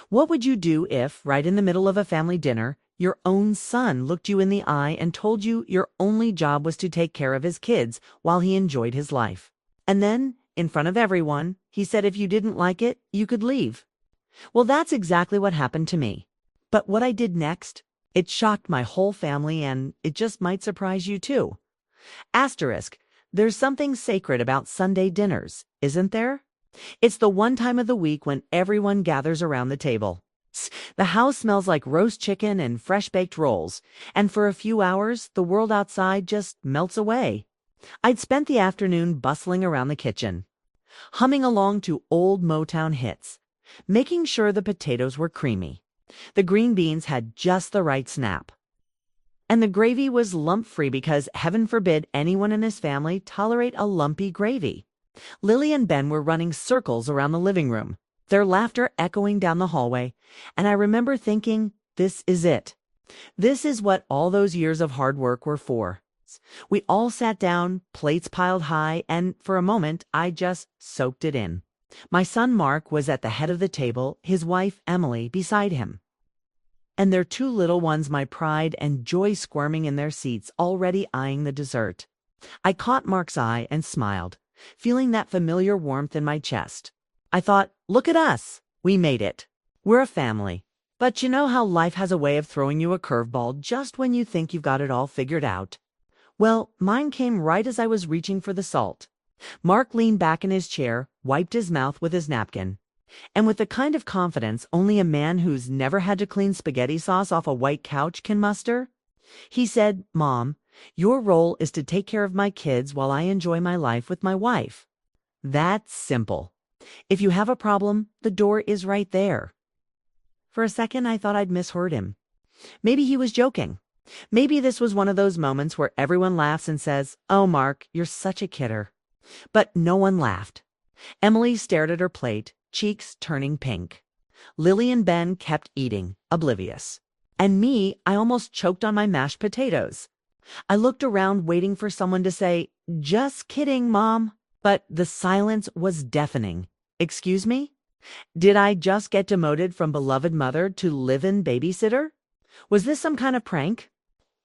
What would you do if, right in the middle of a family dinner, your own son looked you in the eye and told you your only job was to take care of his kids while he enjoyed his life? And then, in front of everyone, he said if you didn't like it, you could leave. Well, that's exactly what happened to me. But what I did next, it shocked my whole family, and it just might surprise you too. Asterisk, there's something sacred about Sunday dinners, isn't there? It's the one time of the week when everyone gathers around the table. The house smells like roast chicken and fresh-baked rolls, and for a few hours, the world outside just melts away. I'd spent the afternoon bustling around the kitchen, humming along to old Motown hits, making sure the potatoes were creamy. The green beans had just the right snap. And the gravy was lump-free because, heaven forbid, anyone in his family tolerate a lumpy gravy. Lily and Ben were running circles around the living room, their laughter echoing down the hallway, and I remember thinking, this is it. This is what all those years of hard work were for. We all sat down, plates piled high, and for a moment, I just soaked it in. My son Mark was at the head of the table, his wife Emily beside him. And their two little ones, my pride and joy, squirming in their seats, already eyeing the dessert. I caught Mark's eye and smiled, feeling that familiar warmth in my chest. I thought, look at us. We made it. We're a family. But you know how life has a way of throwing you a curveball just when you think you've got it all figured out? Well, mine came right as I was reaching for the salt. Mark leaned back in his chair, wiped his mouth with his napkin, and with the kind of confidence only a man who's never had to clean spaghetti sauce off a white couch can muster, he said, Mom, your role is to take care of my kids while I enjoy my life with my wife. That's simple. If you have a problem, the door is right there. For a second, I thought I'd misheard him. Maybe he was joking. Maybe this was one of those moments where everyone laughs and says, oh, Mark, you're such a kidder. But no one laughed. Emily stared at her plate, cheeks turning pink. Lily and Ben kept eating, oblivious. And me, I almost choked on my mashed potatoes. I looked around waiting for someone to say, just kidding, Mom. But the silence was deafening. Excuse me? Did I just get demoted from beloved mother to live-in babysitter? Was this some kind of prank?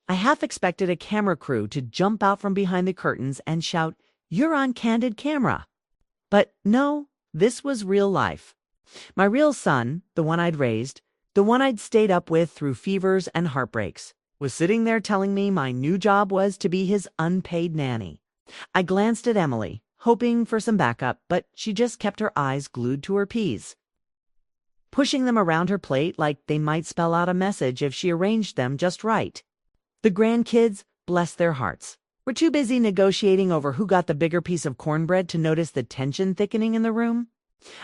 I half expected a camera crew to jump out from behind the curtains and shout, you're on candid camera. But no, this was real life. My real son, the one I'd raised, the one I'd stayed up with through fevers and heartbreaks, was sitting there telling me my new job was to be his unpaid nanny. I glanced at Emily, hoping for some backup, but she just kept her eyes glued to her peas, pushing them around her plate like they might spell out a message if she arranged them just right. The grandkids, bless their hearts, were too busy negotiating over who got the bigger piece of cornbread to notice the tension thickening in the room.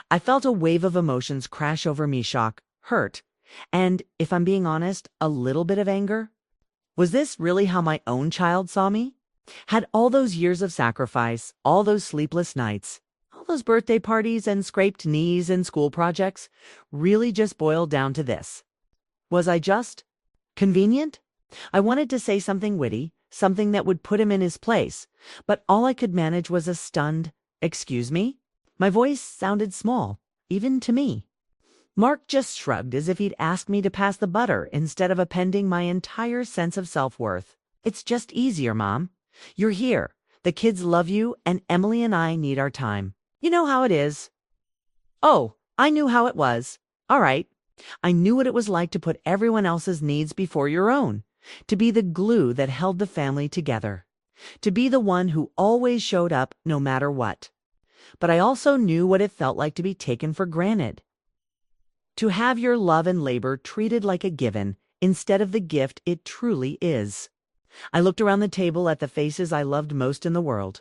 I felt a wave of emotions crash over me, shock, hurt, and, if I'm being honest, a little bit of anger. Was this really how my own child saw me? Had all those years of sacrifice, all those sleepless nights, all those birthday parties and scraped knees and school projects really just boiled down to this? Was I just convenient? I wanted to say something witty, something that would put him in his place, but all I could manage was a stunned, excuse me? My voice sounded small, even to me. Mark just shrugged as if he'd asked me to pass the butter instead of appending my entire sense of self-worth. It's just easier, Mom. You're here. The kids love you, and Emily and I need our time. You know how it is. Oh, I knew how it was. All right. I knew what it was like to put everyone else's needs before your own, to be the glue that held the family together, to be the one who always showed up no matter what. But I also knew what it felt like to be taken for granted, to have your love and labor treated like a given instead of the gift it truly is. I looked around the table at the faces I loved most in the world,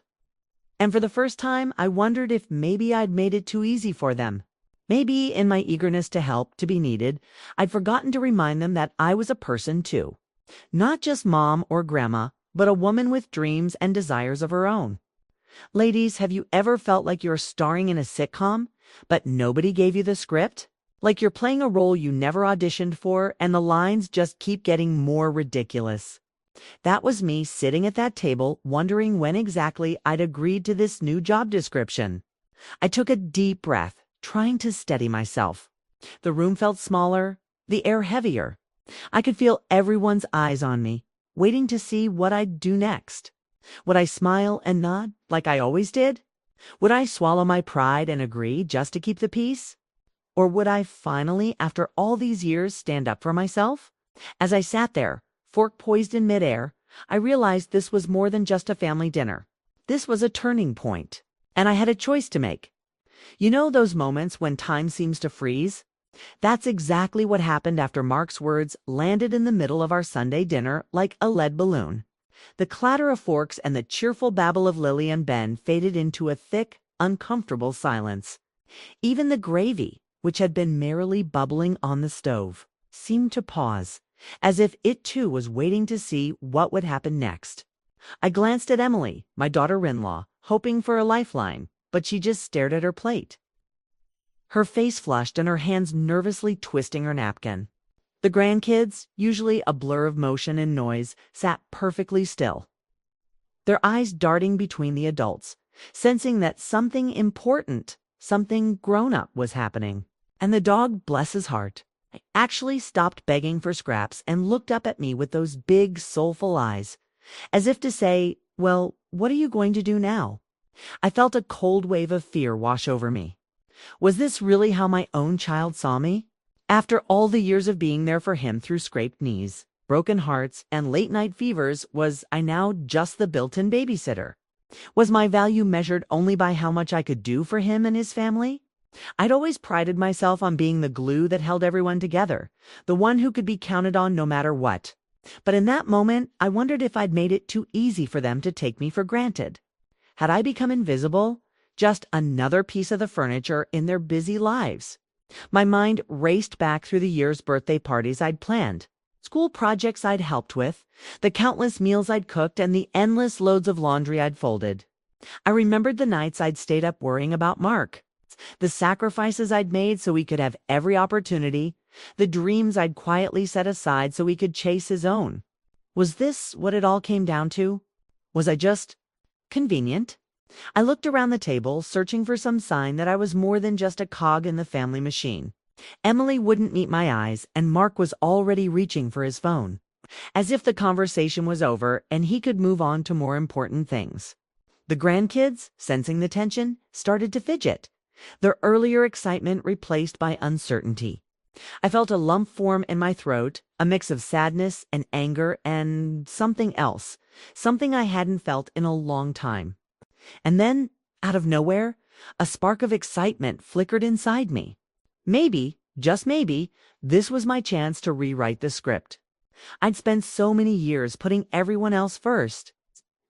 and for the first time I wondered if maybe I'd made it too easy for them. Maybe in my eagerness to help, to be needed, I'd forgotten to remind them that I was a person too. Not just Mom or Grandma, but a woman with dreams and desires of her own. Ladies, have you ever felt like you're starring in a sitcom, but nobody gave you the script? Like you're playing a role you never auditioned for, and the lines just keep getting more ridiculous. That was me sitting at that table, wondering when exactly I'd agreed to this new job description. I took a deep breath, trying to steady myself. The room felt smaller, the air heavier. I could feel everyone's eyes on me, waiting to see what I'd do next. Would I smile and nod like I always did? Would I swallow my pride and agree just to keep the peace? Or would I finally, after all these years, stand up for myself? As I sat there, fork poised in midair, I realized this was more than just a family dinner. This was a turning point, and I had a choice to make. You know those moments when time seems to freeze? That's exactly what happened after Mark's words landed in the middle of our Sunday dinner like a lead balloon. The clatter of forks and the cheerful babble of Lily and Ben faded into a thick, uncomfortable silence. Even the gravy, which had been merrily bubbling on the stove, seemed to pause, as if it too was waiting to see what would happen next. I glanced at Emily, my daughter-in-law, hoping for a lifeline, but she just stared at her plate. Her face flushed and her hands nervously twisting her napkin. The grandkids, usually a blur of motion and noise, sat perfectly still, their eyes darting between the adults, sensing that something important, something grown-up was happening. And the dog, bless his heart, actually stopped begging for scraps and looked up at me with those big, soulful eyes, as if to say, "Well, what are you going to do now?" I felt a cold wave of fear wash over me. Was this really how my own child saw me? After all the years of being there for him through scraped knees, broken hearts, and late-night fevers, was I now just the built-in babysitter? Was my value measured only by how much I could do for him and his family? I'd always prided myself on being the glue that held everyone together, the one who could be counted on no matter what. But in that moment, I wondered if I'd made it too easy for them to take me for granted. Had I become invisible? Just another piece of the furniture in their busy lives? My mind raced back through the year's birthday parties I'd planned, school projects I'd helped with, the countless meals I'd cooked, and the endless loads of laundry I'd folded. I remembered the nights I'd stayed up worrying about Mark, the sacrifices I'd made so he could have every opportunity, the dreams I'd quietly set aside so he could chase his own. Was this what it all came down to? Was I just convenient? I looked around the table, searching for some sign that I was more than just a cog in the family machine. Emily wouldn't meet my eyes, and Mark was already reaching for his phone, as if the conversation was over and he could move on to more important things. The grandkids, sensing the tension, started to fidget, their earlier excitement replaced by uncertainty. I felt a lump form in my throat, a mix of sadness and anger and something else, something I hadn't felt in a long time. And then, out of nowhere, a spark of excitement flickered inside me. Maybe, just maybe, this was my chance to rewrite the script. I'd spent so many years putting everyone else first,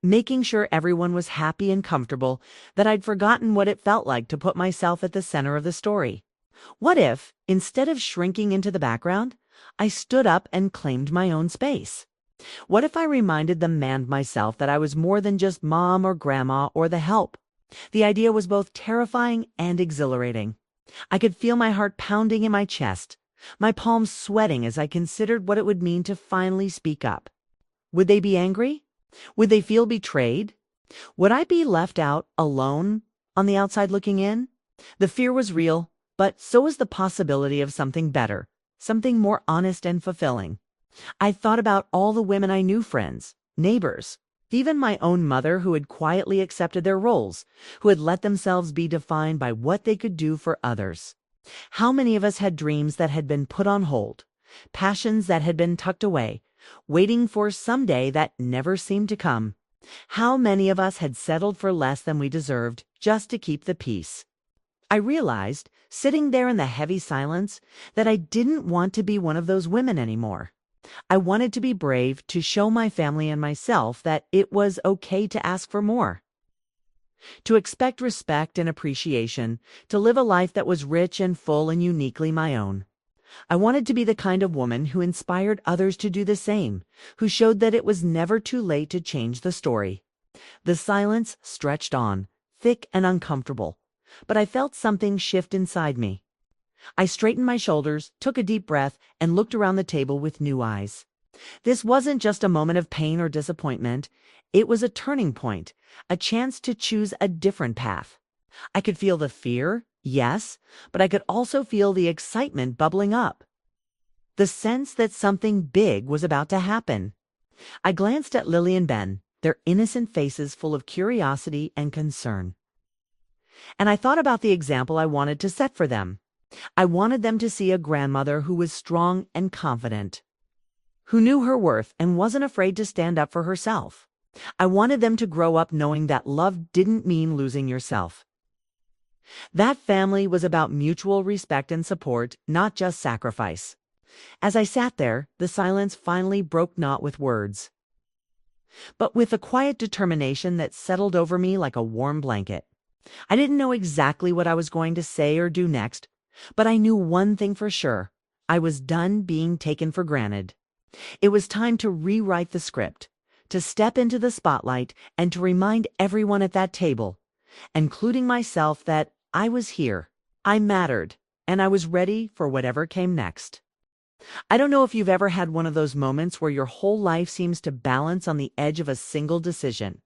making sure everyone was happy and comfortable, that I'd forgotten what it felt like to put myself at the center of the story. What if, instead of shrinking into the background, I stood up and claimed my own space? What if I reminded them and myself that I was more than just mom or grandma or the help? The idea was both terrifying and exhilarating. I could feel my heart pounding in my chest, my palms sweating as I considered what it would mean to finally speak up. Would they be angry? Would they feel betrayed? Would I be left out, alone, on the outside looking in? The fear was real, but so was the possibility of something better, something more honest and fulfilling. I thought about all the women I knew, friends, neighbors, even my own mother, who had quietly accepted their roles, who had let themselves be defined by what they could do for others. How many of us had dreams that had been put on hold, passions that had been tucked away, waiting for someday that never seemed to come? How many of us had settled for less than we deserved just to keep the peace? I realized, sitting there in the heavy silence, that I didn't want to be one of those women anymore. I wanted to be brave, to show my family and myself that it was okay to ask for more, to expect respect and appreciation, to live a life that was rich and full and uniquely my own. I wanted to be the kind of woman who inspired others to do the same, who showed that it was never too late to change the story. The silence stretched on, thick and uncomfortable, but I felt something shift inside me. I straightened my shoulders, took a deep breath, and looked around the table with new eyes. This wasn't just a moment of pain or disappointment. It was a turning point, a chance to choose a different path. I could feel the fear, Yes, but I could also feel the excitement bubbling up. The sense that something big was about to happen. I glanced at Lily and Ben, their innocent faces full of curiosity and concern. And I thought about the example I wanted to set for them. I wanted them to see a grandmother who was strong and confident, who knew her worth and wasn't afraid to stand up for herself. I wanted them to grow up knowing that love didn't mean losing yourself. That family was about mutual respect and support, not just sacrifice. As I sat there, the silence finally broke not with words, but with a quiet determination that settled over me like a warm blanket. I didn't know exactly what I was going to say or do next, but I knew one thing for sure. I was done being taken for granted. It was time to rewrite the script, to step into the spotlight, and to remind everyone at that table, including myself, that I was here, I mattered, and I was ready for whatever came next. I don't know if you've ever had one of those moments where your whole life seems to balance on the edge of a single decision.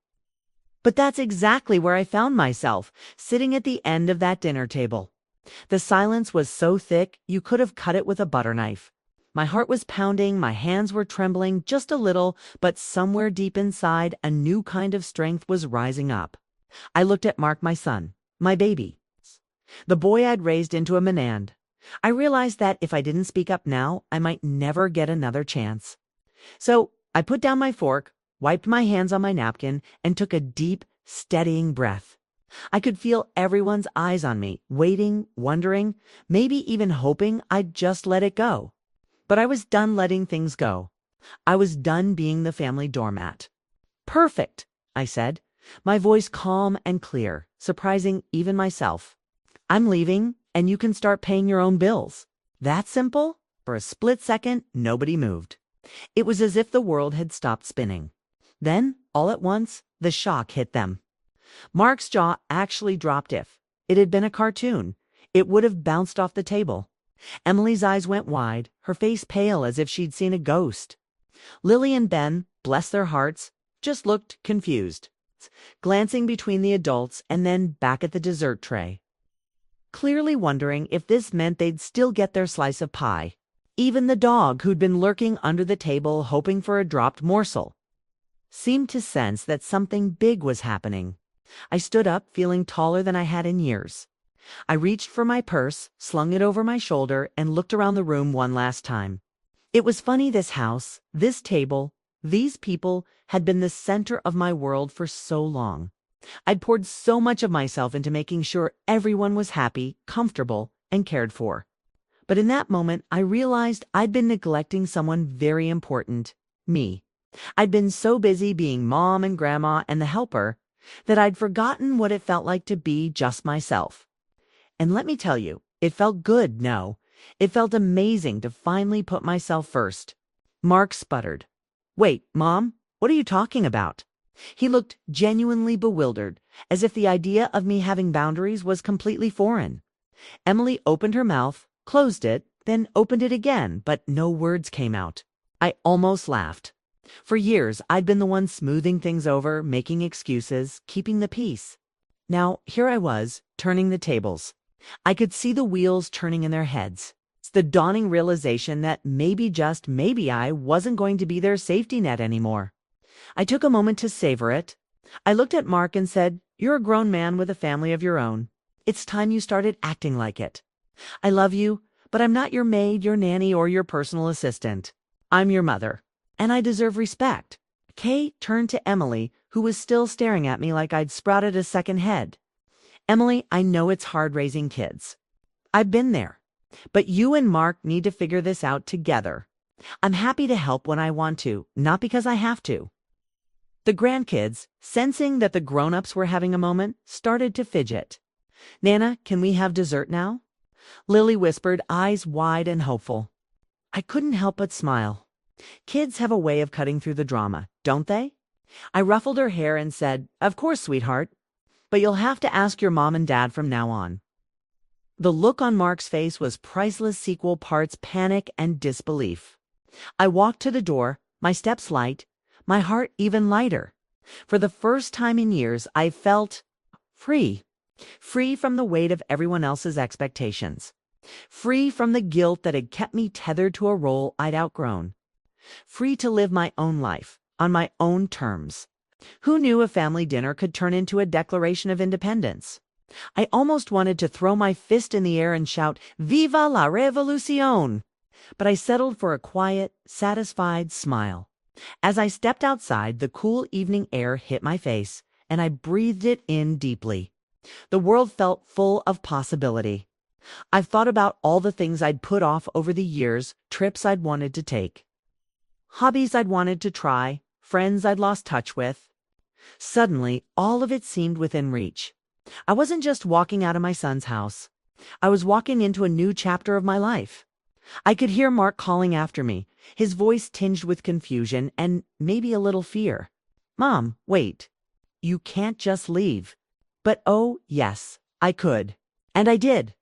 But that's exactly where I found myself, sitting at the end of that dinner table. The silence was so thick you could have cut it with a butter knife. My heart was pounding, my hands were trembling just a little, but somewhere deep inside, a new kind of strength was rising up. I looked at Mark, my son, my baby, the boy I'd raised into a man. I realized that if I didn't speak up now, I might never get another chance. So I put down my fork, wiped my hands on my napkin, and took a deep, steadying breath. I could feel everyone's eyes on me, waiting, wondering, maybe even hoping I'd just let it go. But I was done letting things go. I was done being the family doormat. "Perfect," I said, my voice calm and clear, surprising even myself. "I'm leaving, and you can start paying your own bills." That simple? For a split second, nobody moved. It was as if the world had stopped spinning. Then, all at once, the shock hit them. Mark's jaw actually dropped. If it had been a cartoon, it would have bounced off the table. Emily's eyes went wide, her face pale as if she'd seen a ghost. Lily and Ben, bless their hearts, just looked confused, glancing between the adults and then back at the dessert tray, clearly wondering if this meant they'd still get their slice of pie. Even the dog, who'd been lurking under the table hoping for a dropped morsel, seemed to sense that something big was happening. I stood up, feeling taller than I had in years. I reached for my purse, slung it over my shoulder, and looked around the room one last time. It was funny, this house, this table, these people had been the center of my world for so long. I'd poured so much of myself into making sure everyone was happy, comfortable, and cared for. But in that moment, I realized I'd been neglecting someone very important, me. I'd been so busy being mom and grandma and the helper that I'd forgotten what it felt like to be just myself. And let me tell you, it felt good, no. It felt amazing to finally put myself first. Mark sputtered. "Wait, Mom, what are you talking about?" He looked genuinely bewildered, as if the idea of me having boundaries was completely foreign. Emily opened her mouth, closed it, then opened it again, but no words came out. I almost laughed. For years, I'd been the one smoothing things over, making excuses, keeping the peace. Now, here I was, turning the tables. I could see the wheels turning in their heads. It's the dawning realization that maybe, just maybe, I wasn't going to be their safety net anymore. I took a moment to savor it. I looked at Mark and said, "You're a grown man with a family of your own. It's time you started acting like it. I love you, but I'm not your maid, your nanny, or your personal assistant. I'm your mother, and I deserve respect." Kay turned to Emily, who was still staring at me like I'd sprouted a second head. "Emily, I know it's hard raising kids. I've been there. But you and Mark need to figure this out together. I'm happy to help when I want to, not because I have to." The grandkids, sensing that the grown-ups were having a moment, started to fidget. "Nana, can we have dessert now?" Lily whispered, eyes wide and hopeful. I couldn't help but smile. Kids have a way of cutting through the drama, don't they? I ruffled her hair and said, "Of course, sweetheart. But you'll have to ask your mom and dad from now on." The look on Mark's face was priceless, equal parts panic and disbelief. I walked to the door, my steps light, my heart even lighter. For the first time in years, I felt free. Free from the weight of everyone else's expectations. Free from the guilt that had kept me tethered to a role I'd outgrown. Free to live my own life, on my own terms. Who knew a family dinner could turn into a declaration of independence? I almost wanted to throw my fist in the air and shout, "Viva la revolucion!" But I settled for a quiet, satisfied smile. As I stepped outside, the cool evening air hit my face, and I breathed it in deeply. The world felt full of possibility. I've thought about all the things I'd put off over the years, trips I'd wanted to take, hobbies I'd wanted to try, friends I'd lost touch with. Suddenly, all of it seemed within reach. I wasn't just walking out of my son's house. I was walking into a new chapter of my life. I could hear Mark calling after me, his voice tinged with confusion and maybe a little fear. "Mom, wait. You can't just leave." But oh, yes, I could. And I did.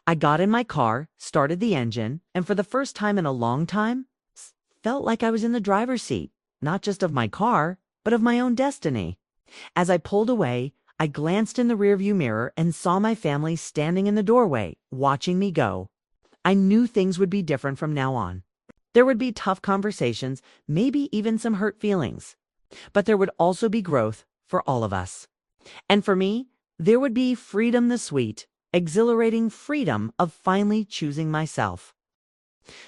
I got in my car, started the engine, and for the first time in a long time, felt like I was in the driver's seat, not just of my car, but of my own destiny. As I pulled away, I glanced in the rearview mirror and saw my family standing in the doorway, watching me go. I knew things would be different from now on. There would be tough conversations, maybe even some hurt feelings. But there would also be growth for all of us. And for me, there would be freedom the sweet, exhilarating freedom of finally choosing myself.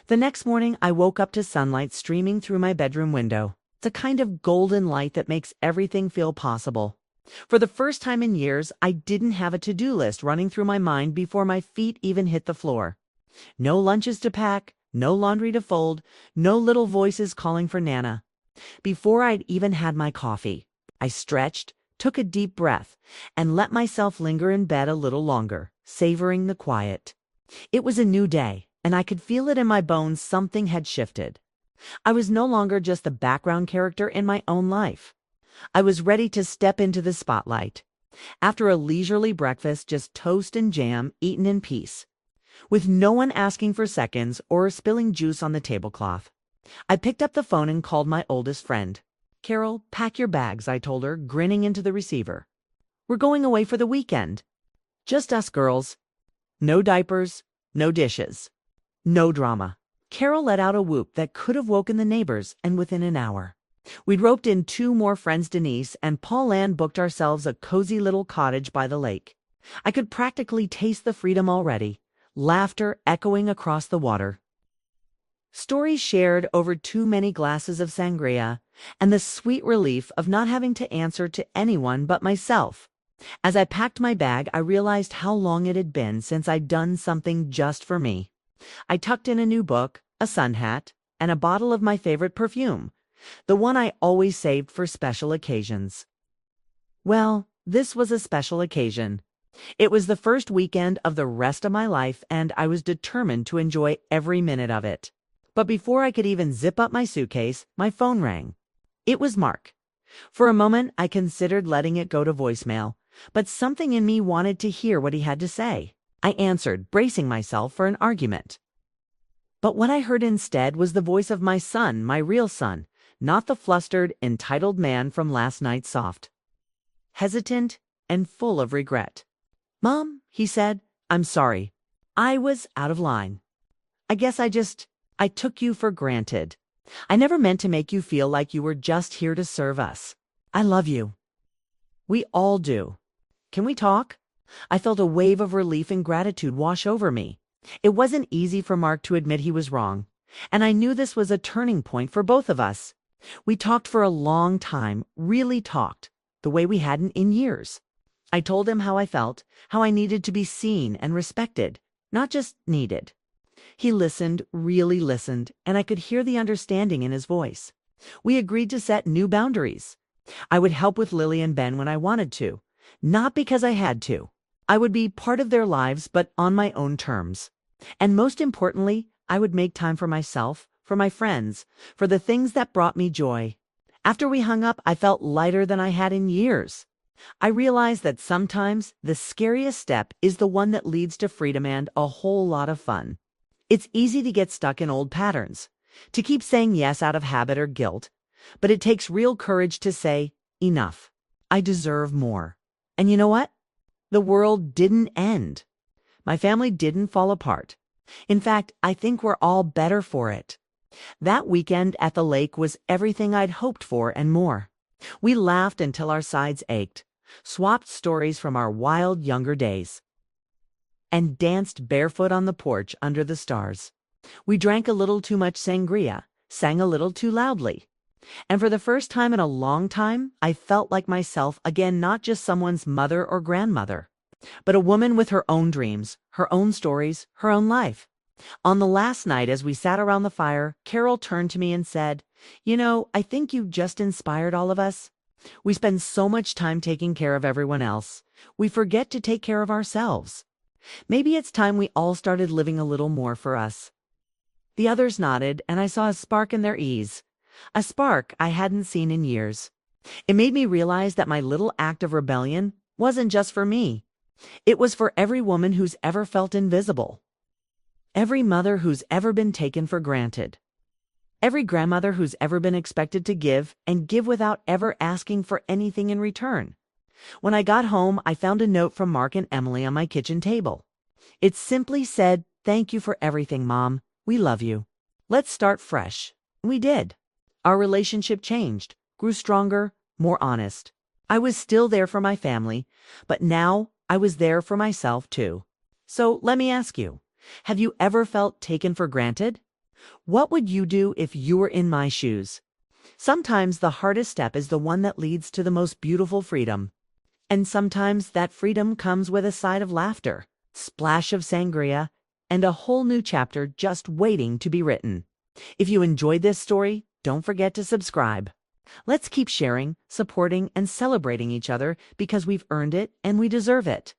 The next morning, I woke up to sunlight streaming through my bedroom window. It's a kind of golden light that makes everything feel possible. For the first time in years, I didn't have a to-do list running through my mind before my feet even hit the floor. No lunches to pack, no laundry to fold, no little voices calling for Nana. Before I'd even had my coffee, I stretched, took a deep breath, and let myself linger in bed a little longer, savoring the quiet. It was a new day, and I could feel it in my bones. Something had shifted. I was no longer just the background character in my own life. I was ready to step into the spotlight. After a leisurely breakfast, just toast and jam eaten in peace, with no one asking for seconds or spilling juice on the tablecloth, I picked up the phone and called my oldest friend. "Carol, pack your bags," I told her, grinning into the receiver. "We're going away for the weekend. Just us girls. No diapers, no dishes, no drama." Carol let out a whoop that could have woken the neighbors, and within an hour, we'd roped in 2 more friends, Denise and Paul, and booked ourselves a cozy little cottage by the lake. I could practically taste the freedom already, laughter echoing across the water, stories shared over too many glasses of sangria, and the sweet relief of not having to answer to anyone but myself. As I packed my bag, I realized how long it had been since I'd done something just for me. I tucked in a new book, a sun hat, and a bottle of my favorite perfume, the one I always saved for special occasions. Well, this was a special occasion. It was the first weekend of the rest of my life, and I was determined to enjoy every minute of it. But before I could even zip up my suitcase, my phone rang. It was Mark. For a moment, I considered letting it go to voicemail, but something in me wanted to hear what he had to say. I answered, bracing myself for an argument. But what I heard instead was the voice of my son, my real son, not the flustered, entitled man from last night's soft. Hesitant and full of regret. "Mom," he said, "I'm sorry. I was out of line. I guess I took you for granted. I never meant to make you feel like you were just here to serve us. I love you. We all do. Can we talk?" I felt a wave of relief and gratitude wash over me. It wasn't easy for Mark to admit he was wrong, and I knew this was a turning point for both of us. We talked for a long time, really talked, the way we hadn't in years. I told him how I felt, how I needed to be seen and respected, not just needed. He listened, really listened, and I could hear the understanding in his voice. We agreed to set new boundaries. I would help with Lily and Ben when I wanted to, not because I had to. I would be part of their lives, but on my own terms. And most importantly, I would make time for myself, for my friends, for the things that brought me joy. After we hung up, I felt lighter than I had in years. I realized that sometimes the scariest step is the one that leads to freedom and a whole lot of fun. It's easy to get stuck in old patterns, to keep saying yes out of habit or guilt, but it takes real courage to say, enough. I deserve more. And you know what? The world didn't end. My family didn't fall apart. In fact, I think we're all better for it. That weekend at the lake was everything I'd hoped for and more. We laughed until our sides ached, swapped stories from our wild younger days, and danced barefoot on the porch under the stars. We drank a little too much sangria, sang a little too loudly. And for the first time in a long time, I felt like myself again, not just someone's mother or grandmother, but a woman with her own dreams, her own stories, her own life. On the last night, as we sat around the fire, Carol turned to me and said, "You know, I think you've just inspired all of us. We spend so much time taking care of everyone else. We forget to take care of ourselves. Maybe it's time we all started living a little more for us." The others nodded, and I saw a spark in their eyes, a spark I hadn't seen in years. It made me realize that my little act of rebellion wasn't just for me. It was for every woman who's ever felt invisible, every mother who's ever been taken for granted, every grandmother who's ever been expected to give and give without ever asking for anything in return. When I got home, I found a note from Mark and Emily on my kitchen table. It simply said, "Thank you for everything, Mom. We love you. Let's start fresh." We did. Our relationship changed, grew stronger, more honest. I was still there for my family, but now I was there for myself too. So let me ask you, have you ever felt taken for granted? What would you do if you were in my shoes? Sometimes the hardest step is the one that leads to the most beautiful freedom. And sometimes that freedom comes with a side of laughter, splash of sangria, and a whole new chapter just waiting to be written. If you enjoyed this story, don't forget to subscribe. Let's keep sharing, supporting, and celebrating each other because we've earned it and we deserve it.